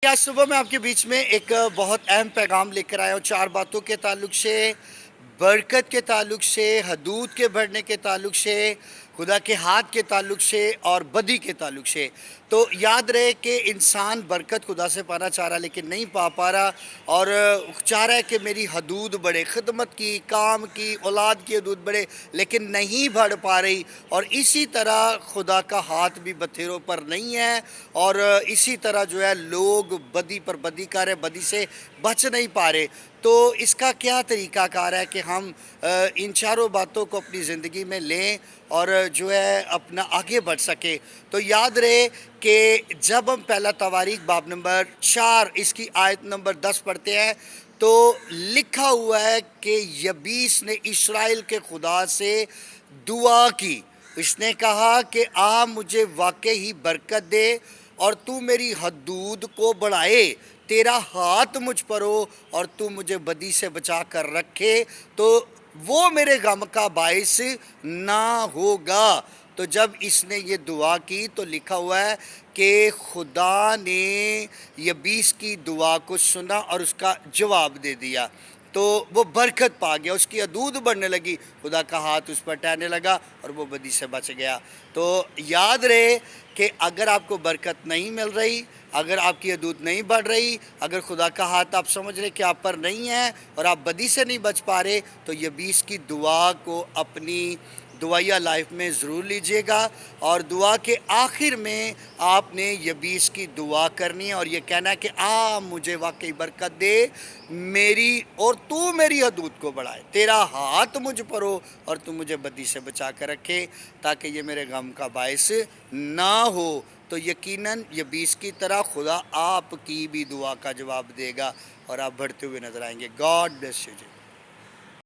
آج صبح میں آپ کے بیچ میں ایک بہت اہم پیغام لے کر آیا ہوں 4 باتوں کے تعلق سے، برکت کے تعلق سے، حدود کے بڑھنے کے تعلق سے، خدا کے ہاتھ کے تعلق سے اور بدی کے تعلق سے۔ تو یاد رہے کہ انسان برکت خدا سے پانا چاہ رہا لیکن نہیں پا رہا، اور چاہ رہا ہے کہ میری حدود بڑھے، خدمت کی، کام کی، اولاد کی حدود بڑھے، لیکن نہیں بڑھ پا رہی۔ اور اسی طرح خدا کا ہاتھ بھی بتھیروں پر نہیں ہے، اور اسی طرح جو ہے لوگ بدی پر بدی کر رہے، بدی سے بچ نہیں پا رہے۔ تو اس کا کیا طریقہ کار ہے کہ ہم ان چاروں باتوں کو اپنی زندگی میں لیں اور جو ہے اپنا آگے بڑھ سکے؟ تو یاد رہے کہ جب ہم پہلا تواریخ باب نمبر 4 اس کی آیت نمبر 10 پڑھتے ہیں تو لکھا ہوا ہے کہ یبیس نے اسرائیل کے خدا سے دعا کی۔ اس نے کہا کہ مجھے واقعی برکت دے اور تو میری حدود کو بڑھائے، تیرا ہاتھ مجھ پر ہو اور تو مجھے بدی سے بچا کر رکھے تو وہ میرے غم کا باعث نہ ہوگا۔ تو جب اس نے یہ دعا کی تو لکھا ہوا ہے کہ خدا نے یبیس کی دعا کو سنا اور اس کا جواب دے دیا، تو وہ برکت پا گیا، اس کی حدود بڑھنے لگی، خدا کا ہاتھ اس پر ٹہنے لگا اور وہ بدی سے بچ گیا۔ تو یاد رہے کہ اگر آپ کو برکت نہیں مل رہی، اگر آپ کی حدود نہیں بڑھ رہی، اگر خدا کا ہاتھ آپ سمجھ رہے کہ آپ پر نہیں ہے اور آپ بدی سے نہیں بچ پا رہے، تو یبیس کی دعا کو اپنی دعائیہ لائف میں ضرور لیجئے گا، اور دعا کے آخر میں آپ نے یبیس کی دعا کرنی ہے اور یہ کہنا ہے کہ مجھے واقعی برکت دے میری اور تو میری حدود کو بڑھائے، تیرا ہاتھ مجھ پر ہو اور تو مجھے بدی سے بچا کر رکھے تاکہ یہ میرے غم کا باعث نہ ہو۔ تو یقیناً یبیس کی طرح خدا آپ کی بھی دعا کا جواب دے گا اور آپ بڑھتے ہوئے نظر آئیں گے۔ God bless you G.